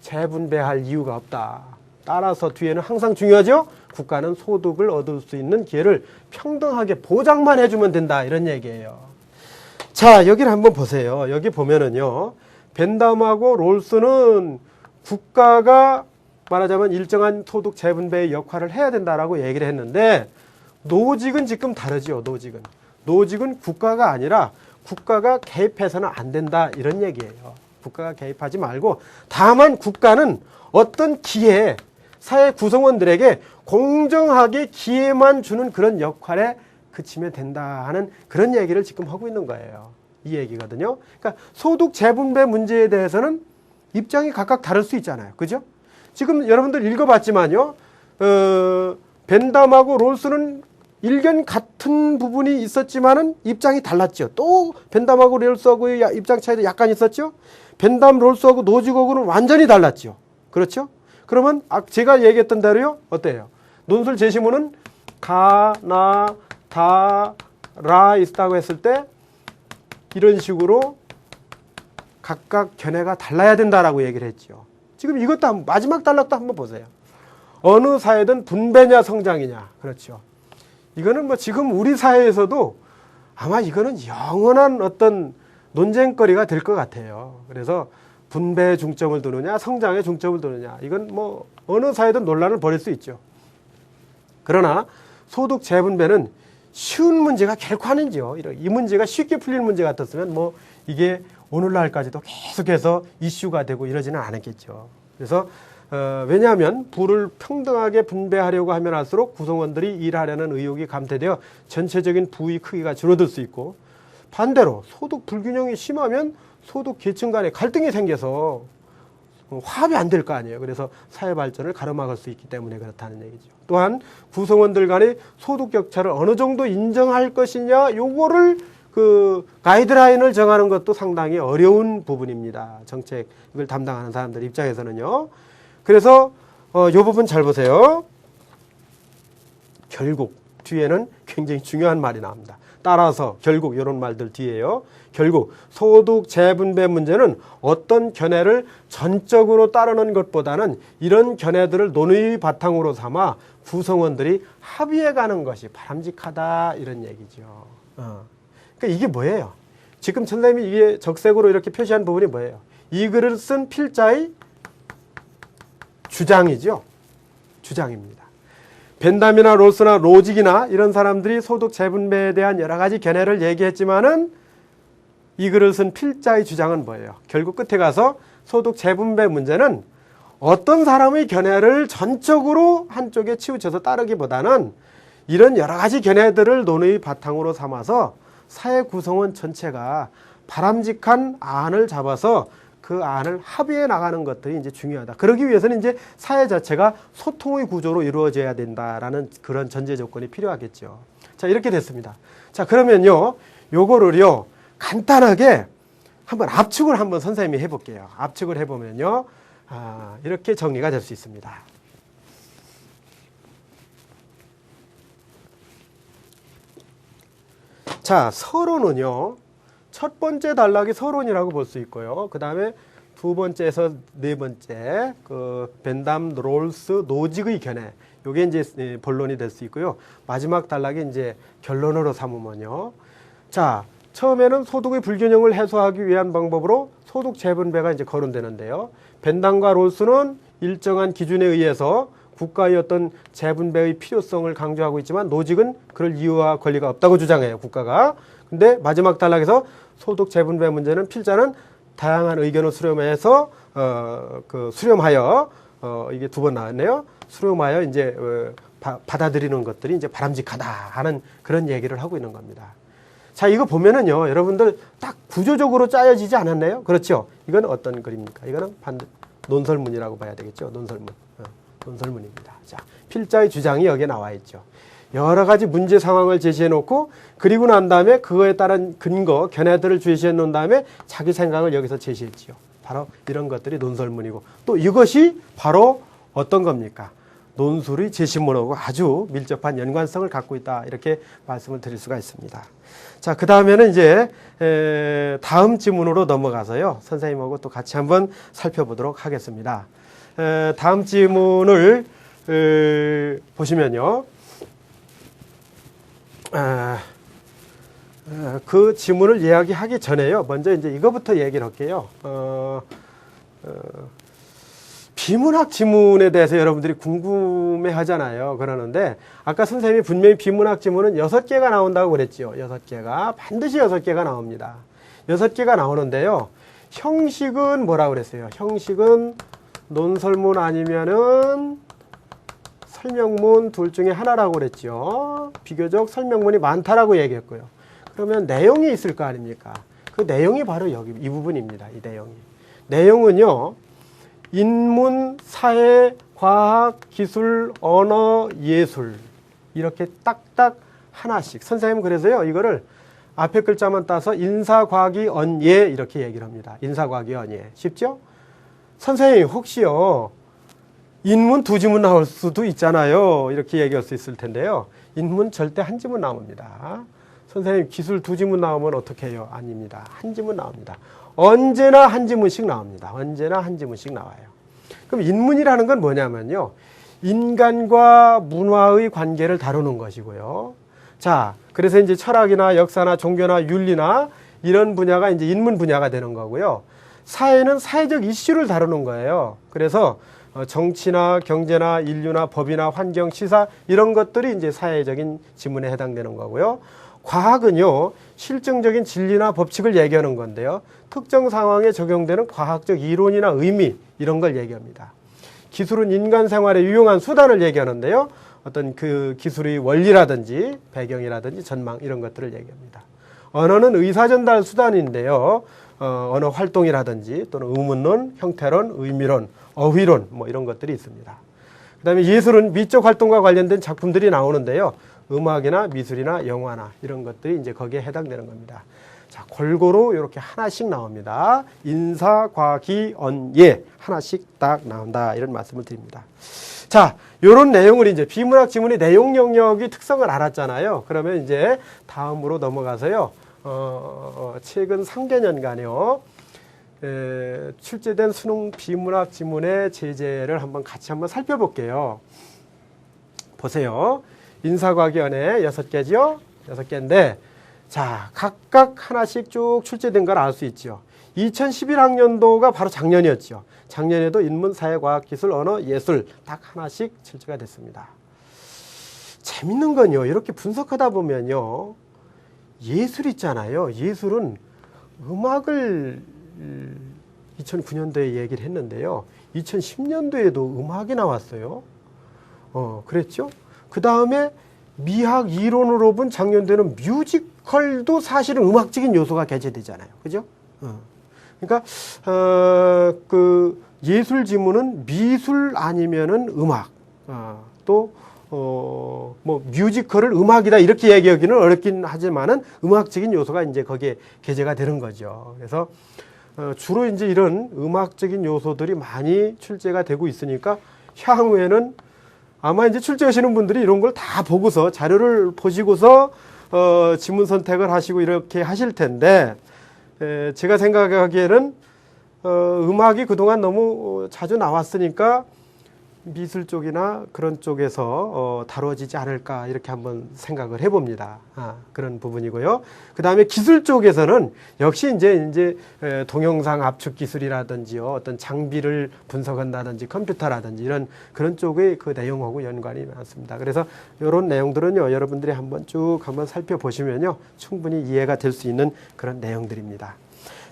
재분배할 이유가 없다. 따라서 뒤에는 항상 중요하죠. 국가는 소득을 얻을 수 있는 기회를 평등하게 보장만 해주면 된다. 이런 얘기예요. 자, 여기를 한번 보세요. 여기 보면은요. 벤담하고 롤스는 국가가 말하자면 일정한 소득 재분배의 역할을 해야 된다라고 얘기를 했는데 노직은 지금 다르죠. 노직은 국가가 아니라 국가가 개입해서는 안 된다. 이런 얘기예요. 국가가 개입하지 말고 다만 국가는 어떤 기회 사회 구성원들에게 공정하게 기회만 주는 그런 역할에 그치면 된다 하는 그런 얘기를 지금 하고 있는 거예요. 이 얘기거든요. 그러니까 소득 재분배 문제에 대해서는 입장이 각각 다를 수 있잖아요. 그죠? 지금 여러분들 읽어봤지만요. 벤담하고 롤스는 일견 같은 부분이 있었지만은 입장이 달랐죠. 또 벤담하고 롤스하고의 입장 차이도 약간 있었죠. 벤담, 롤스하고 노직하고는 완전히 달랐죠. 그렇죠? 그러면 제가 얘기했던 대로요. 어때요? 논술 제시문은 가, 나, 다, 라 있다고 했을 때 이런 식으로 각각 견해가 달라야 된다라고 얘기를 했죠. 지금 이것도 마지막 단락도 한번 보세요. 어느 사회든 분배냐 성장이냐. 그렇죠. 이거는 뭐 지금 우리 사회에서도 아마 이거는 영원한 어떤 논쟁거리가 될 것 같아요. 그래서 분배에 중점을 두느냐 성장에 중점을 두느냐 이건 뭐 어느 사회든 논란을 벌일 수 있죠. 그러나 소득 재분배는 쉬운 문제가 결코 아니죠. 이 문제가 쉽게 풀릴 문제 같았으면 뭐 이게 오늘날까지도 계속해서 이슈가 되고 이러지는 않았겠죠. 그래서 왜냐하면 부를 평등하게 분배하려고 하면 할수록 구성원들이 일하려는 의욕이 감퇴되어 전체적인 부의 크기가 줄어들 수 있고 반대로 소득 불균형이 심하면 소득 계층 간에 갈등이 생겨서 화합이 안 될 거 아니에요. 그래서 사회 발전을 가로막을 수 있기 때문에 그렇다는 얘기죠. 또한 구성원들 간의 소득 격차를 어느 정도 인정할 것이냐 요거를 그 가이드라인을 정하는 것도 상당히 어려운 부분입니다. 정책을 담당하는 사람들 입장에서는요. 그래서 이 부분 잘 보세요. 결국 뒤에는 굉장히 중요한 말이 나옵니다. 따라서 결국 이런 말들 뒤에요. 결국 소득 재분배 문제는 어떤 견해를 전적으로 따르는 것보다는 이런 견해들을 논의 바탕으로 삼아 구성원들이 합의해 가는 것이 바람직하다 이런 얘기죠. 그러니까 이게 뭐예요? 지금 선생님이 이게 적색으로 이렇게 표시한 부분이 뭐예요? 이 글을 쓴 필자의 주장이죠. 주장입니다. 벤담이나 로스나 로직이나 이런 사람들이 소득 재분배에 대한 여러 가지 견해를 얘기했지만은 이 글을 쓴 필자의 주장은 뭐예요? 결국 끝에 가서 소득 재분배 문제는 어떤 사람의 견해를 전적으로 한쪽에 치우쳐서 따르기보다는 이런 여러 가지 견해들을 논의 바탕으로 삼아서 사회 구성원 전체가 바람직한 안을 잡아서 그 안을 합의해 나가는 것들이 이제 중요하다. 그러기 위해서는 이제 사회 자체가 소통의 구조로 이루어져야 된다라는 그런 전제 조건이 필요하겠죠. 자, 이렇게 됐습니다. 자, 그러면요, 요거를요, 간단하게 한번 압축을 한번 선생님이 해볼게요. 압축을 해보면요, 이렇게 정리가 될 수 있습니다. 자, 서론은요, 첫 번째 단락이 서론이라고 볼 수 있고요. 그 다음에 두 번째에서 네 번째, 그 벤담, 롤스, 노직의 견해. 요게 이제 본론이 될 수 있고요. 마지막 단락이 이제 결론으로 삼으면요. 자, 처음에는 소득의 불균형을 해소하기 위한 방법으로 소득 재분배가 이제 거론되는데요. 벤담과 롤스는 일정한 기준에 의해서 국가의 어떤 재분배의 필요성을 강조하고 있지만 노직은 그럴 이유와 권리가 없다고 주장해요, 국가가. 근데 마지막 단락에서 소득 재분배 문제는 필자는 다양한 의견을 수렴해서 수렴하여 이게 두 번 나왔네요. 수렴하여 이제 받아들이는 것들이 이제 바람직하다 하는 그런 얘기를 하고 있는 겁니다. 자, 이거 보면은요, 여러분들 딱 구조적으로 짜여지지 않았나요? 그렇죠? 이건 어떤 글입니까? 이거는 논설문이라고 봐야 되겠죠. 논설문. 논설문입니다. 자, 필자의 주장이 여기에 나와 있죠. 여러 가지 문제 상황을 제시해 놓고 그리고 난 다음에 그거에 따른 근거, 견해들을 제시해 놓은 다음에 자기 생각을 여기서 제시했지요. 바로 이런 것들이 논설문이고 또 이것이 바로 어떤 겁니까? 논술의 제시문하고 아주 밀접한 연관성을 갖고 있다. 이렇게 말씀을 드릴 수가 있습니다. 자, 그 다음에는 이제 다음 지문으로 넘어가서요. 선생님하고 또 같이 한번 살펴보도록 하겠습니다. 다음 지문을 보시면요. 그 지문을 이야기하기 전에요. 먼저 이제 이거부터 얘기를 할게요. 비문학 지문에 대해서 여러분들이 궁금해 하잖아요. 그러는데 아까 선생님이 분명히 비문학 지문은 6개가 나온다고 그랬죠. 6개가. 반드시 6개가 나옵니다. 6개가 나오는데요. 형식은 뭐라고 그랬어요? 형식은 논설문 아니면은 설명문 둘 중에 하나라고 그랬죠. 비교적 설명문이 많다라고 얘기했고요. 그러면 내용이 있을 거 아닙니까? 그 내용이 바로 여기 이 부분입니다. 이 내용이. 내용은요. 인문, 사회, 과학, 기술, 언어, 예술 이렇게 딱딱 하나씩. 선생님은 그래서요. 이거를 앞에 글자만 따서 인사과학이 언예 이렇게 얘기를 합니다. 인사과학이 언예. 쉽죠? 선생님 혹시요. 인문 2지문 나올 수도 있잖아요. 이렇게 얘기할 수 있을 텐데요. 인문 절대 1지문 나옵니다. 선생님 기술 2지문 나오면 어떻게 해요? 아닙니다. 1지문 나옵니다. 언제나 1지문씩 나옵니다. 언제나 1지문씩 나와요. 그럼 인문이라는 건 뭐냐면요. 인간과 문화의 관계를 다루는 것이고요. 자, 그래서 이제 철학이나 역사나 종교나 윤리나 이런 분야가 이제 인문 분야가 되는 거고요. 사회는 사회적 이슈를 다루는 거예요. 그래서 정치나 경제나 인류나 법이나 환경, 시사 이런 것들이 이제 사회적인 지문에 해당되는 거고요. 과학은요, 실증적인 진리나 법칙을 얘기하는 건데요. 특정 상황에 적용되는 과학적 이론이나 의미 이런 걸 얘기합니다. 기술은 인간 생활에 유용한 수단을 얘기하는데요. 어떤 그 기술의 원리라든지 배경이라든지 전망 이런 것들을 얘기합니다. 언어는 의사전달 수단인데요. 언어 활동이라든지 또는 의문론, 형태론, 의미론, 어휘론 뭐 이런 것들이 있습니다. 그 다음에 예술은 미적 활동과 관련된 작품들이 나오는데요. 음악이나 미술이나 영화나 이런 것들이 이제 거기에 해당되는 겁니다. 자, 골고루 이렇게 하나씩 나옵니다. 인사, 과기, 언예 하나씩 딱 나온다 이런 말씀을 드립니다. 자, 이런 내용을 이제 비문학 지문의 내용 영역이 특성을 알았잖아요. 그러면 이제 다음으로 넘어가서요. 최근 3개년간요. 출제된 수능 비문학 지문의 제재를 같이 한번 살펴볼게요. 보세요. 인사과기원회 6개죠? 6개인데, 자, 각각 하나씩 쭉 출제된 걸 알 수 있죠. 2011학년도가 바로 작년이었죠. 작년에도 인문, 사회, 과학, 기술, 언어, 예술 딱 하나씩 출제가 됐습니다. 재밌는 건요, 이렇게 분석하다 보면요, 예술 있잖아요. 예술은 음악을 2009년도에 얘기를 했는데요. 2010년도에도 음악이 나왔어요. 그랬죠? 그 다음에 미학 이론으로 본 작년도에는 뮤지컬도 사실은 음악적인 요소가 개재되잖아요. 그죠? 그러니까, 그 예술 지문은 미술 아니면은 음악, 뭐 뮤지컬을 음악이다 이렇게 얘기하기는 어렵긴 하지만은 음악적인 요소가 이제 거기에 개재가 되는 거죠. 그래서 주로 이제 이런 음악적인 요소들이 많이 출제가 되고 있으니까 향후에는 아마 이제 출제하시는 분들이 이런 걸 다 보고서 자료를 보시고서 지문 선택을 하시고 이렇게 하실 텐데, 제가 생각하기에는 음악이 그동안 너무 자주 나왔으니까 미술 쪽이나 그런 쪽에서 다뤄지지 않을까 이렇게 한번 생각을 해봅니다. 그런 부분이고요. 그 다음에 기술 쪽에서는 역시 이제 동영상 압축 기술이라든지요, 어떤 장비를 분석한다든지 컴퓨터라든지 이런 그런 쪽의 그 내용하고 연관이 많습니다. 그래서 이런 내용들은요, 여러분들이 한번 쭉 한번 살펴보시면요, 충분히 이해가 될 수 있는 그런 내용들입니다.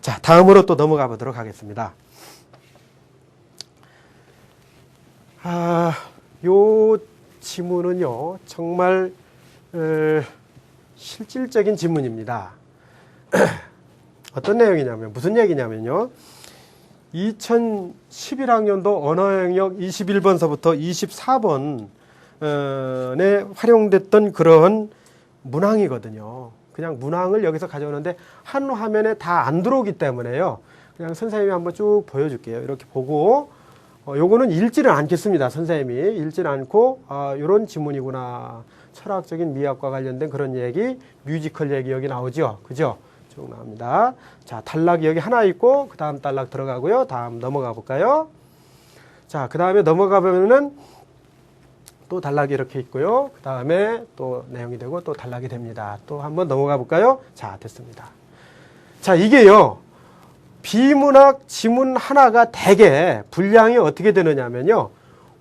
자, 다음으로 또 넘어가 보도록 하겠습니다. 요 지문은요, 정말 실질적인 지문입니다. 어떤 내용이냐면, 무슨 얘기냐면요, 2011학년도 언어영역 21번서부터 24번에 활용됐던 그런 문항이거든요. 그냥 문항을 여기서 가져오는데 한 화면에 다 안 들어오기 때문에요, 그냥 선생님이 한번 쭉 보여줄게요. 이렇게 보고 요거는 읽지는 않겠습니다. 선생님이 읽지는 않고 요런 지문이구나, 철학적인 미학과 관련된 그런 얘기, 뮤지컬 얘기 여기 나오죠. 그죠? 쭉 나옵니다. 자, 단락이 여기 하나 있고 그 다음 단락 들어가고요. 다음 넘어가 볼까요? 자, 그 다음에 넘어가 보면은 또 단락이 이렇게 있고요. 그 다음에 또 내용이 되고 또 단락이 됩니다. 또 한번 넘어가 볼까요? 자, 됐습니다. 자, 이게요, 비문학 지문 하나가 대개 분량이 어떻게 되느냐면요,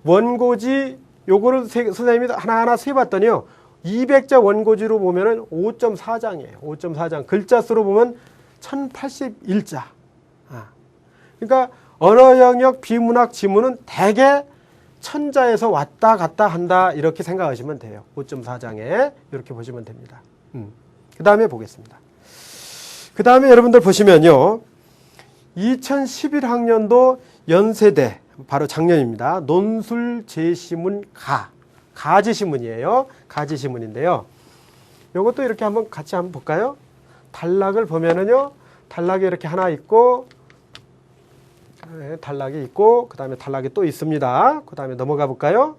원고지 요거를 선생님이 하나하나 세봤더니요, 200자 원고지로 보면은 5.4장이에요. 5.4장. 글자 수로 보면 1081자. 그러니까 언어 영역 비문학 지문은 대개 1000자에서 왔다 갔다 한다 이렇게 생각하시면 돼요. 5.4장에 이렇게 보시면 됩니다. 그 다음에 보겠습니다. 그 다음에 여러분들 보시면요, 2011학년도 연세대, 바로 작년입니다. 논술 제시문 가지시문이에요. 가지시문인데요. 이것도 이렇게 한번 같이 한번 볼까요? 단락을 보면은요, 단락이 이렇게 하나 있고, 단락이 있고, 그 다음에 단락이 또 있습니다. 그 다음에 넘어가 볼까요?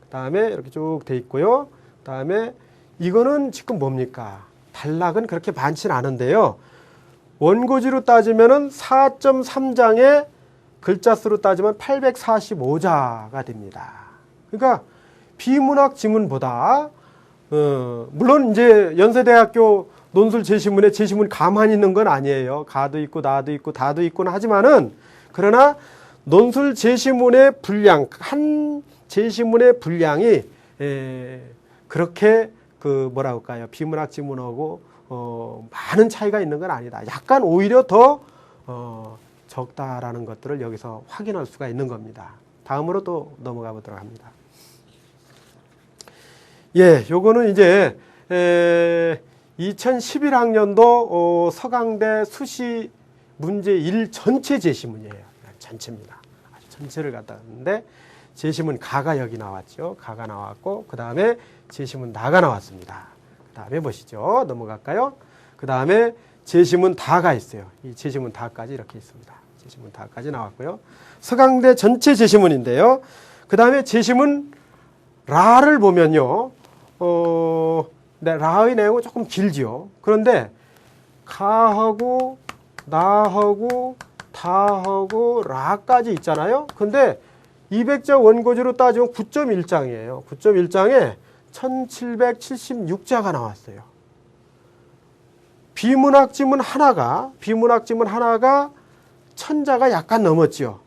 그 다음에 이렇게 쭉 돼 있고요. 그 다음에 이거는 지금 뭡니까? 단락은 그렇게 많지는 않은데요, 원고지로 따지면은 4.3장에 글자 수로 따지면 845자가 됩니다. 그러니까 비문학 지문보다 물론 이제 연세대학교 논술 제시문에 제시문 가만히 있는 건 아니에요. 가도 있고 나도 있고 다도 있고는 하지만은, 그러나 논술 제시문의 분량, 한 제시문의 분량이 그렇게 그 뭐라고 할까요? 비문학 지문하고 많은 차이가 있는 건 아니다. 약간 오히려 더 적다라는 것들을 여기서 확인할 수가 있는 겁니다. 다음으로 또 넘어가 보도록 합니다. 예, 요거는 이제 2011학년도 서강대 수시 문제 1 전체 제시문이에요. 전체입니다. 전체를 갖다 놨는데 제시문 가가 여기 나왔죠. 가가 나왔고, 그 다음에 제시문 나가 나왔습니다. 그 다음에 보시죠. 넘어갈까요? 그 다음에 제시문 다가 있어요. 이 제시문 다까지 이렇게 있습니다. 제시문 다까지 나왔고요. 서강대 전체 제시문인데요. 그 다음에 제시문 라를 보면요, 네, 라의 내용은 조금 길지요. 그런데 가하고 나하고 다하고 라까지 있잖아요. 근데 200자 원고지로 따지면 9.1장이에요. 9.1장에 1776자가 나왔어요. 비문학 지문 하나가 천자가 약간 넘었죠.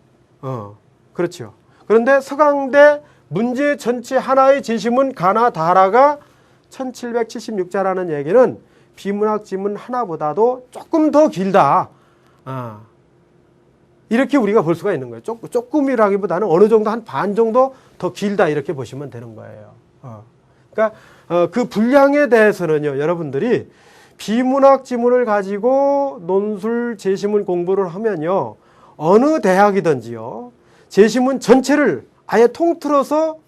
그렇죠. 그런데 서강대 문제 전체 하나의 제시문 가나 다라가 1776자라는 얘기는 비문학 지문 하나보다도 조금 더 길다. 이렇게 우리가 볼 수가 있는 거예요. 조금이라기보다는 어느 정도 한 반 정도 더 길다 이렇게 보시면 되는 거예요. 그러니까 그 분량에 대해서는요, 여러분들이 비문학 지문을 가지고 논술 제시문 공부를 하면요, 어느 대학이든지요, 제시문 전체를 아예 통틀어서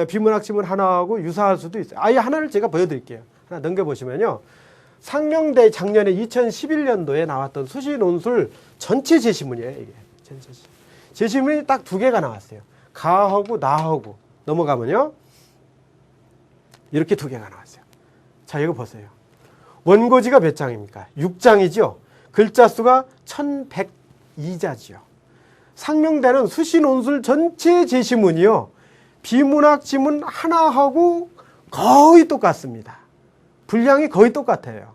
비문학 지문 하나하고 유사할 수도 있어요. 아예 하나를 제가 보여드릴게요. 하나 넘겨보시면요, 상명대 작년에 2011년도에 나왔던 수시 논술 전체 제시문이에요. 이게 제시문이 딱 두 개가 나왔어요. 가하고 나하고 넘어가면요, 이렇게 두 개가 나왔어요. 자, 이거 보세요. 원고지가 몇 장입니까? 6장이죠. 글자 수가 1102자지요. 상명대는 수시 논술 전체 제시문이요, 비문학 지문 하나하고 거의 똑같습니다. 분량이 거의 똑같아요.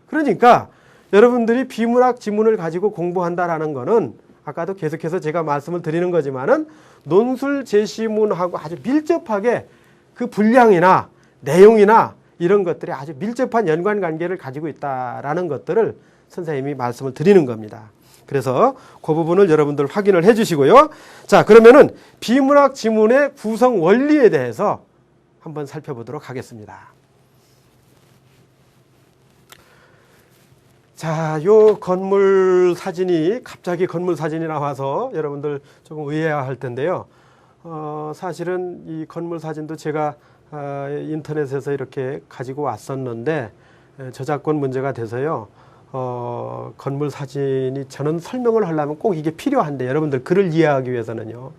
그러니까 여러분들이 비문학 지문을 가지고 공부한다라는 거는 아까도 계속해서 제가 말씀을 드리는 거지만은 논술 제시문하고 아주 밀접하게 그 분량이나 내용이나 이런 것들이 아주 밀접한 연관 관계를 가지고 있다라는 것들을 선생님이 말씀을 드리는 겁니다. 그래서 그 부분을 여러분들 확인을 해 주시고요. 자, 그러면은 비문학 지문의 구성 원리에 대해서 한번 살펴보도록 하겠습니다. 자, 요 건물 사진이 갑자기 건물 사진이 나와서 여러분들 조금 의아할 텐데요. 사실은 이 건물 사진도 제가 인터넷에서 이렇게 가지고 왔었는데 저작권 문제가 돼서요. 건물 사진이 저는 설명을 하려면 꼭 이게 필요한데 여러분들 글을 이해하기 위해서는요.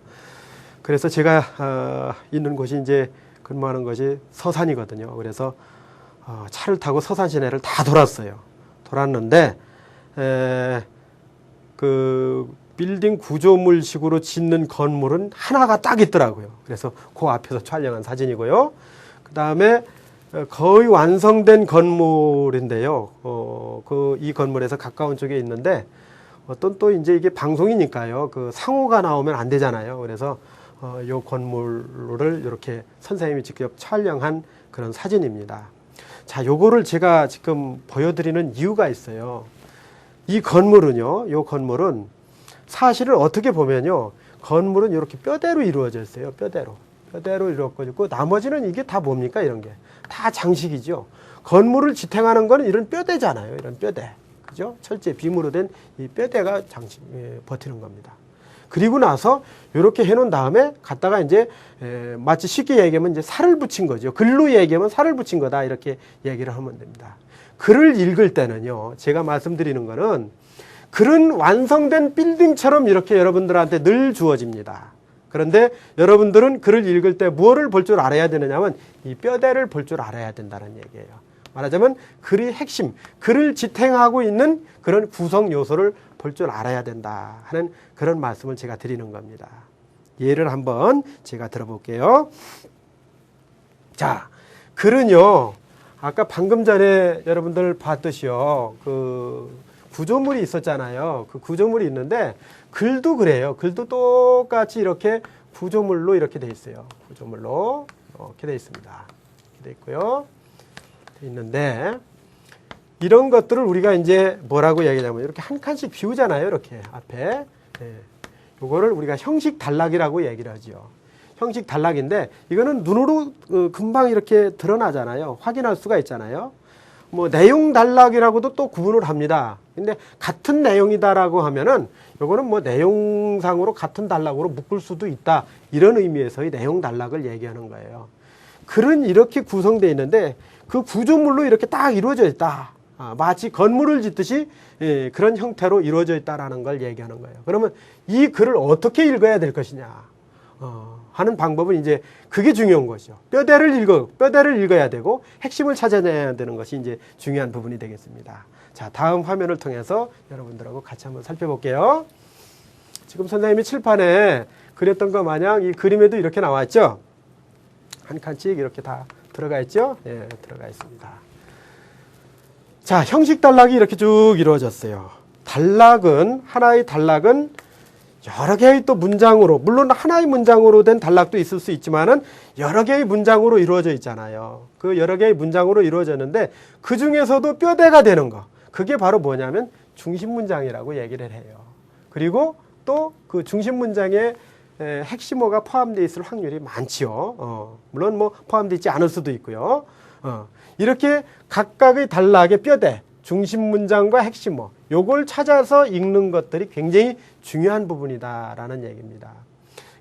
그래서 제가 있는 곳이 이제 근무하는 것이 서산이거든요. 그래서 차를 타고 서산 시내를 다 돌았어요. 돌았는데 그 빌딩 구조물식으로 짓는 건물은 하나가 딱 있더라고요. 그래서 그 앞에서 촬영한 사진이고요. 그 다음에 거의 완성된 건물인데요. 이 건물에서 가까운 쪽에 있는데 어떤 또 이제 이게 방송이니까요. 그 상호가 나오면 안 되잖아요. 그래서 요 건물을 이렇게 선생님이 직접 촬영한 그런 사진입니다. 자, 요거를 제가 지금 보여드리는 이유가 있어요. 이 건물은요, 요 건물은 사실은 어떻게 보면요, 건물은 이렇게 뼈대로 이루어져 있어요. 뼈대로 이루어지고 나머지는 이게 다 뭡니까? 이런 게 다 장식이죠. 건물을 지탱하는 거는 이런 뼈대잖아요. 이런 뼈대, 그죠? 철제 비무로 된 이 뼈대가 버티는 겁니다. 그리고 나서 이렇게 해놓은 다음에 갖다가 이제 마치 쉽게 얘기하면 이제 살을 붙인 거죠. 글로 얘기하면 살을 붙인 거다 이렇게 얘기를 하면 됩니다. 글을 읽을 때는요, 제가 말씀드리는 거는 글은 완성된 빌딩처럼 이렇게 여러분들한테 늘 주어집니다. 그런데 여러분들은 글을 읽을 때 무엇을 볼 줄 알아야 되느냐면 이 뼈대를 볼 줄 알아야 된다는 얘기예요. 말하자면 글의 핵심, 글을 지탱하고 있는 그런 구성 요소를 볼 줄 알아야 된다 하는 그런 말씀을 제가 드리는 겁니다. 예를 한번 제가 들어볼게요. 자, 글은요, 아까 방금 전에 여러분들 봤듯이요, 그 구조물이 있었잖아요. 그 구조물이 있는데 글도 그래요. 글도 똑같이 이렇게 구조물로 이렇게 돼 있어요. 구조물로 이렇게 돼 있습니다. 이렇게 돼 있고요. 돼 있는데 이런 것들을 우리가 이제 뭐라고 얘기하냐면 이렇게 한 칸씩 비우잖아요. 이렇게 앞에. 요거를 우리가 형식 단락이라고 얘기를 하죠. 형식 단락인데 이거는 눈으로 금방 이렇게 드러나잖아요. 확인할 수가 있잖아요. 뭐 내용 단락이라고도 또 구분을 합니다. 근데 같은 내용이다라고 하면은 요거는 뭐 내용상으로 같은 단락으로 묶을 수도 있다. 이런 의미에서의 내용 단락을 얘기하는 거예요. 글은 이렇게 구성되어 있는데 그 구조물로 이렇게 딱 이루어져 있다. 마치 건물을 짓듯이 그런 형태로 이루어져 있다라는 걸 얘기하는 거예요. 그러면 이 글을 어떻게 읽어야 될 것이냐 하는 방법은 이제 그게 중요한 것이죠. 뼈대를 읽어야 되고 핵심을 찾아내야 되는 것이 이제 중요한 부분이 되겠습니다. 자, 다음 화면을 통해서 여러분들하고 같이 한번 살펴볼게요. 지금 선생님이 칠판에 그렸던 것 마냥 이 그림에도 이렇게 나왔죠. 한 칸씩 이렇게 다 들어가 있죠. 예, 들어가 있습니다. 자, 형식 단락이 이렇게 쭉 이루어졌어요. 하나의 단락은 여러 개의 또 문장으로, 물론 하나의 문장으로 된 단락도 있을 수 있지만은 여러 개의 문장으로 이루어져 있잖아요. 그 여러 개의 문장으로 이루어졌는데 그 중에서도 뼈대가 되는 거, 그게 바로 뭐냐면 중심 문장이라고 얘기를 해요. 그리고 또 그 중심 문장에 핵심어가 포함되어 있을 확률이 많지요. 물론 뭐 포함되어 있지 않을 수도 있고요. 이렇게 각각의 단락의 뼈대, 중심 문장과 핵심어, 요걸 찾아서 읽는 것들이 굉장히 중요한 부분이다라는 얘기입니다.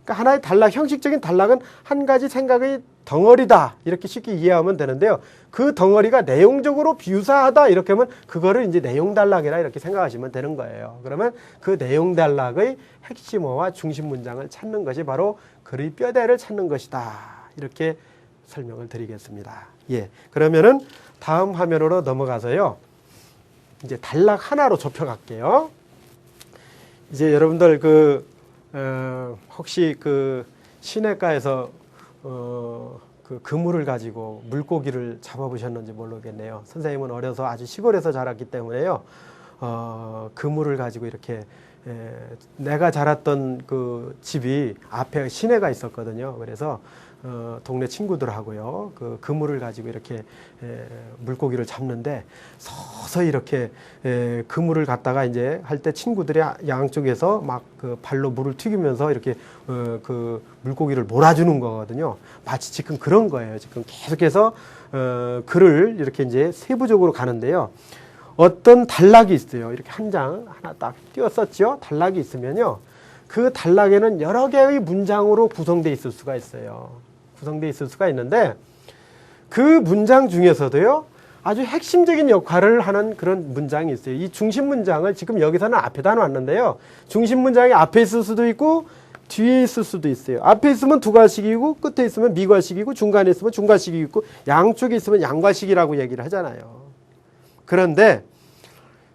그러니까 하나의 단락, 형식적인 단락은 한 가지 생각의 덩어리다, 이렇게 쉽게 이해하면 되는데요. 그 덩어리가 내용적으로 비유사하다, 이렇게 하면 그거를 이제 내용 단락이라 이렇게 생각하시면 되는 거예요. 그러면 그 내용 단락의 핵심어와 중심 문장을 찾는 것이 바로 글의 뼈대를 찾는 것이다, 이렇게 설명을 드리겠습니다. 예, 그러면은 다음 화면으로 넘어가서요, 이제 단락 하나로 좁혀 갈게요. 이제 여러분들 혹시 그 시내가에서 그 그물을 가지고 물고기를 잡아보셨는지 모르겠네요. 선생님은 어려서 아주 시골에서 자랐기 때문에요. 그물을 가지고 이렇게 내가 자랐던 그 집이 앞에 시내가 있었거든요. 그래서 동네 친구들하고요, 그 그물을 가지고 이렇게 물고기를 잡는데 서서히 이렇게 그물을 갖다가 이제 할 때 친구들이 양쪽에서 막 그 발로 물을 튀기면서 이렇게 그 물고기를 몰아주는 거거든요. 마치 지금 그런 거예요. 지금 계속해서 글을 이렇게 이제 세부적으로 가는데요. 어떤 단락이 있어요. 이렇게 한 장 하나 딱 띄웠었죠. 단락이 있으면요, 그 단락에는 여러 개의 문장으로 구성되어 있을 수가 있어요. 구성되어 있을 수가 있는데 그 문장 중에서도요, 아주 핵심적인 역할을 하는 그런 문장이 있어요. 이 중심 문장을 지금 여기서는 앞에다 놨는데요. 중심 문장이 앞에 있을 수도 있고 뒤에 있을 수도 있어요. 앞에 있으면 두괄식이고 끝에 있으면 미괄식이고 중간에 있으면 중괄식이 있고 양쪽에 있으면 양괄식이라고 얘기를 하잖아요. 그런데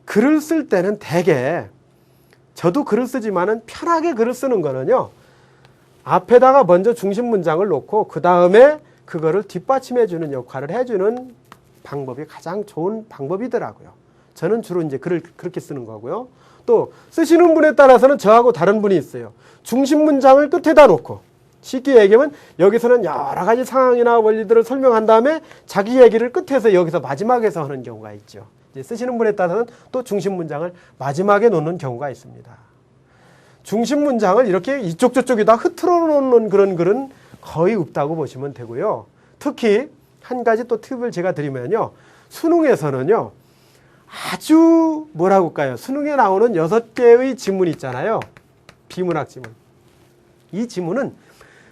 글을 쓸 때는 대개, 저도 글을 쓰지만은 편하게 글을 쓰는 거는요, 앞에다가 먼저 중심 문장을 놓고 그 다음에 그거를 뒷받침해 주는 역할을 해주는 방법이 가장 좋은 방법이더라고요. 저는 주로 이제 글을 그렇게 쓰는 거고요. 또 쓰시는 분에 따라서는 저하고 다른 분이 있어요. 중심 문장을 끝에다 놓고, 쉽게 얘기하면 여기서는 여러 가지 상황이나 원리들을 설명한 다음에 자기 얘기를 끝에서 여기서 마지막에서 하는 경우가 있죠. 이제 쓰시는 분에 따라서는 또 중심 문장을 마지막에 놓는 경우가 있습니다. 중심 문장을 이렇게 이쪽 저쪽에다 흐트러 놓는 그런 글은 거의 없다고 보시면 되고요. 특히 한 가지 또 팁을 제가 드리면요, 수능에서는요, 아주 뭐라고 할까요? 수능에 나오는 6개의 지문 있잖아요. 비문학 지문. 이 지문은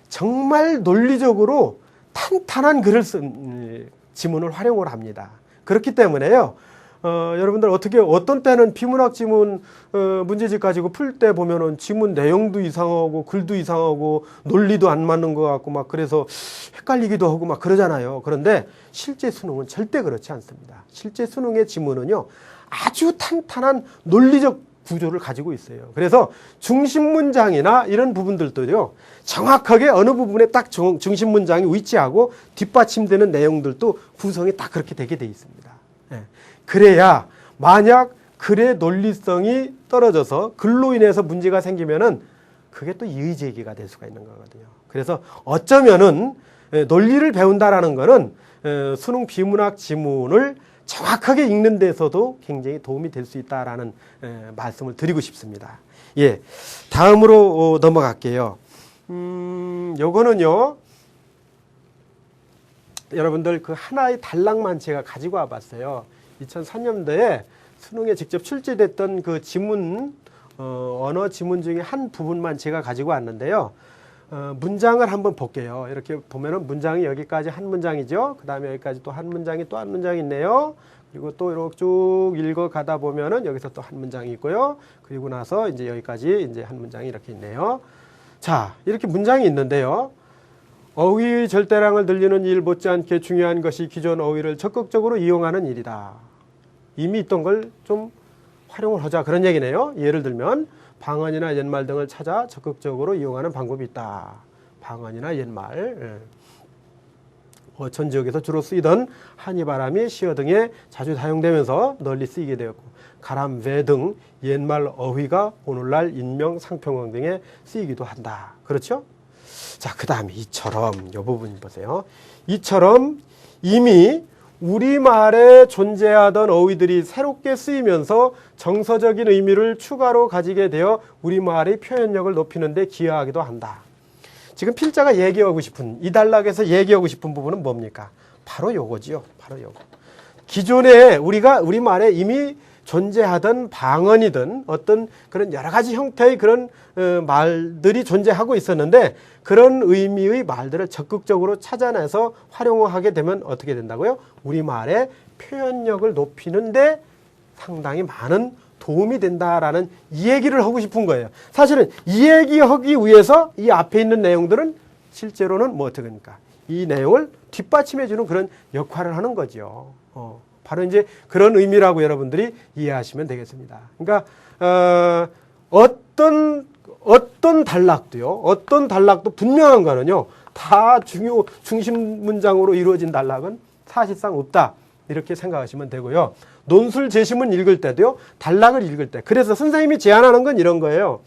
정말 논리적으로 탄탄한 글을 쓴 지문을 활용을 합니다. 그렇기 때문에요, 여러분들 어떤 때는 비문학 지문 문제집 가지고 풀 때 보면은 지문 내용도 이상하고 글도 이상하고 논리도 안 맞는 것 같고 막 그래서 헷갈리기도 하고 막 그러잖아요. 그런데 실제 수능은 절대 그렇지 않습니다. 실제 수능의 지문은요, 아주 탄탄한 논리적 구조를 가지고 있어요. 그래서 중심 문장이나 이런 부분들도요, 정확하게 어느 부분에 딱 중심 문장이 위치하고 뒷받침되는 내용들도 구성이 딱 그렇게 되게 돼 있습니다. 그래야 만약 글의 논리성이 떨어져서 글로 인해서 문제가 생기면은 그게 또 이의제기가 될 수가 있는 거거든요. 그래서 어쩌면은 논리를 배운다라는 거는 수능 비문학 지문을 정확하게 읽는 데서도 굉장히 도움이 될 수 있다라는 말씀을 드리고 싶습니다. 예, 다음으로 넘어갈게요. 요거는요, 여러분들 그 하나의 단락만 제가 가지고 와봤어요. 2003년도에 수능에 직접 출제됐던 그 지문, 언어 지문 중에 한 부분만 제가 가지고 왔는데요. 문장을 한번 볼게요. 이렇게 보면은 문장이 여기까지 한 문장이죠. 그 다음에 여기까지 또 한 문장이 또 한 문장이 있네요. 그리고 또 이렇게 쭉 읽어 가다 보면은 여기서 또 한 문장이 있고요. 그리고 나서 이제 여기까지 이제 한 문장이 이렇게 있네요. 자, 이렇게 문장이 있는데요. 어휘의 절대량을 늘리는 일 못지않게 중요한 것이 기존 어휘를 적극적으로 이용하는 일이다. 이미 있던 걸 좀 활용을 하자, 그런 얘기네요. 예를 들면 방언이나 옛말 등을 찾아 적극적으로 이용하는 방법이 있다. 방언이나 옛말, 어촌 지역에서 주로 쓰이던 한이바람이 시어 등에 자주 사용되면서 널리 쓰이게 되었고, 가람외 등 옛말 어휘가 오늘날 인명 상표명 등에 쓰이기도 한다. 그렇죠? 자, 그 다음에 이처럼 이 부분 보세요. 이처럼 이미 우리말에 존재하던 어휘들이 새롭게 쓰이면서 정서적인 의미를 추가로 가지게 되어 우리말의 표현력을 높이는 데 기여하기도 한다. 지금 필자가 얘기하고 싶은, 이 단락에서 얘기하고 싶은 부분은 뭡니까? 바로 요거지요. 바로 요거. 기존에 우리말에 이미 존재하던 방언이든 어떤 그런 여러 가지 형태의 그런 말들이 존재하고 있었는데 그런 의미의 말들을 적극적으로 찾아내서 활용하게 되면 어떻게 된다고요? 우리말의 표현력을 높이는데 상당히 많은 도움이 된다라는 이 얘기를 하고 싶은 거예요. 사실은 이 얘기하기 위해서 이 앞에 있는 내용들은 실제로는 뭐 어떻게 합니까? 이 내용을 뒷받침해주는 그런 역할을 하는 거죠. 바로 이제 그런 의미라고 여러분들이 이해하시면 되겠습니다. 그러니까 어떤 단락도 분명한 거는요, 다 중심 문장으로 이루어진 단락은 사실상 없다. 이렇게 생각하시면 되고요. 논술 제시문 읽을 때도요, 단락을 읽을 때. 그래서 선생님이 제안하는 건 이런 거예요.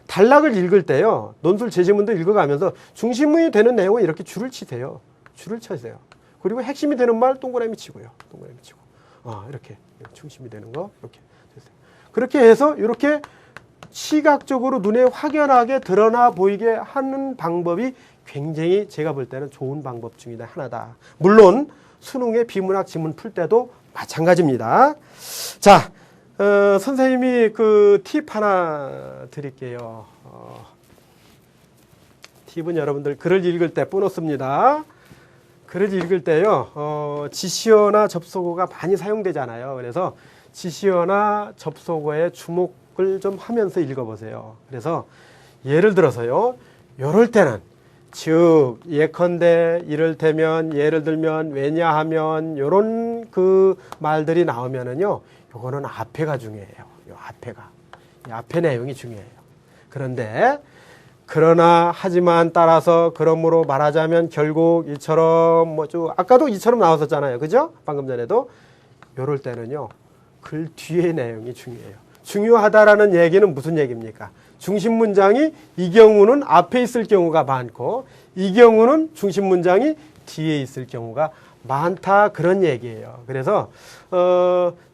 단락을 읽을 때요, 논술 제시문도 읽어가면서 중심이 되는 내용은 이렇게 줄을 치세요. 줄을 쳐세요. 그리고 핵심이 되는 말 동그라미 치고요. 동그라미 치고. 이렇게 중심이 되는 거 이렇게 됐어요. 그렇게 해서 이렇게 시각적으로 눈에 확연하게 드러나 보이게 하는 방법이 굉장히 제가 볼 때는 좋은 방법 중에 하나다. 물론 수능의 비문학 지문 풀 때도 마찬가지입니다. 자, 선생님이 그 팁 하나 드릴게요. 팁은 여러분들 글을 읽을 때 뿌놓습니다. 글을 읽을 때요, 지시어나 접속어가 많이 사용되잖아요. 그래서 지시어나 접속어에 주목을 좀 하면서 읽어보세요. 그래서 예를 들어서요, 요럴 때는 즉 예컨대 이를테면 예를 들면 왜냐하면 요런 그 말들이 나오면은요, 요거는 앞에가 중요해요. 요 앞에가, 이 앞에 내용이 중요해요. 그런데 그러나 하지만 따라서 그러므로 말하자면 결국 이처럼 아까도 이처럼 나왔었잖아요. 그죠? 방금 전에도 요럴 때는요, 글 뒤의 내용이 중요해요. 중요하다라는 얘기는 무슨 얘기입니까? 중심 문장이 이 경우는 앞에 있을 경우가 많고 이 경우는 중심 문장이 뒤에 있을 경우가 많다, 그런 얘기예요. 그래서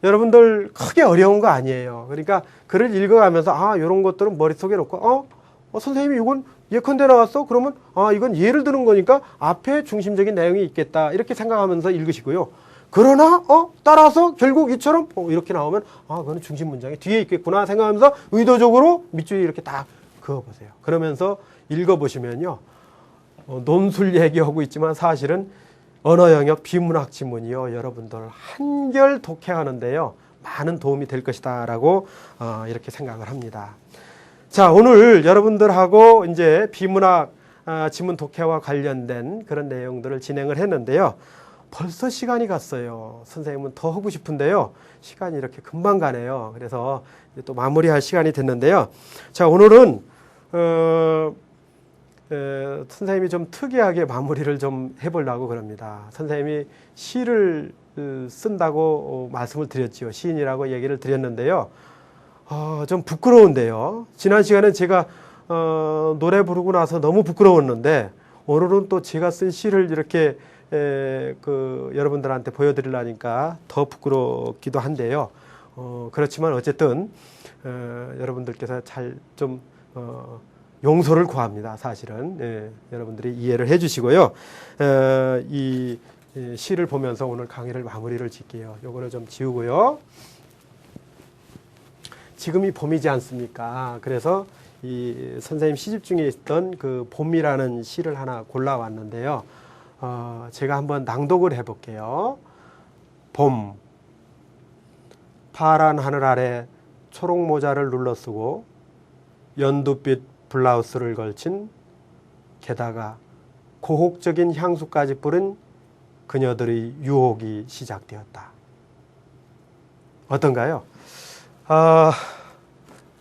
여러분들 크게 어려운 거 아니에요. 그러니까 글을 읽어가면서 이런 것들은 머릿속에 놓고 선생님이 이건 예컨대 나왔어? 그러면 이건 예를 드는 거니까 앞에 중심적인 내용이 있겠다, 이렇게 생각하면서 읽으시고요. 그러나 따라서 결국 이처럼 이렇게 나오면 그거는 중심 문장이 뒤에 있겠구나 생각하면서 의도적으로 밑줄에 이렇게 딱 그어보세요. 그러면서 읽어보시면요, 논술 얘기하고 있지만 사실은 언어 영역 비문학 지문이요, 여러분들 한결 독해하는데요 많은 도움이 될 것이다 라고 이렇게 생각을 합니다. 자, 오늘 여러분들하고 이제 비문학 지문 독해와 관련된 그런 내용들을 진행을 했는데요. 벌써 시간이 갔어요. 선생님은 더 하고 싶은데요, 시간이 이렇게 금방 가네요. 그래서 이제 또 마무리할 시간이 됐는데요. 자, 오늘은 선생님이 좀 특이하게 마무리를 좀 해보려고 그럽니다. 선생님이 시를 쓴다고 말씀을 드렸지요. 시인이라고 얘기를 드렸는데요. 좀 부끄러운데요. 지난 시간에 제가 노래 부르고 나서 너무 부끄러웠는데 오늘은 또 제가 쓴 시를 이렇게 여러분들한테 보여드리려니까 더 부끄럽기도 한데요. 그렇지만 어쨌든 여러분들께서 잘 좀 용서를 구합니다. 사실은 여러분들이 이해를 해주시고요. 이 시를 보면서 오늘 강의를 마무리를 짓게요. 요거를 좀 지우고요. 지금이 봄이지 않습니까? 그래서 이 선생님 시집 중에 있던 그 봄이라는 시를 하나 골라왔는데요. 제가 한번 낭독을 해볼게요. 봄, 파란 하늘 아래 초록 모자를 눌러쓰고 연두빛 블라우스를 걸친, 게다가 고혹적인 향수까지 뿌린 그녀들의 유혹이 시작되었다. 어떤가요?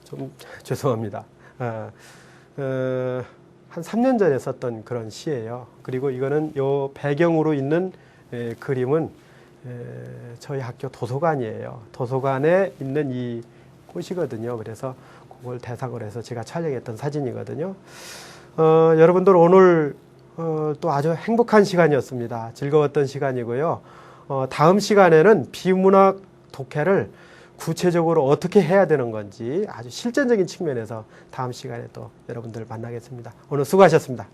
좀 죄송합니다. 한 3년 전에 썼던 그런 시예요. 그리고 이거는 요 배경으로 있는 그림은 저희 학교 도서관이에요. 도서관에 있는 이 꽃이거든요. 그래서 그걸 대상으로 해서 제가 촬영했던 사진이거든요. 여러분들 오늘 또 아주 행복한 시간이었습니다. 즐거웠던 시간이고요. 다음 시간에는 비문학 독해를 구체적으로 어떻게 해야 되는 건지 아주 실전적인 측면에서 다음 시간에 또 여러분들 만나겠습니다. 오늘 수고하셨습니다.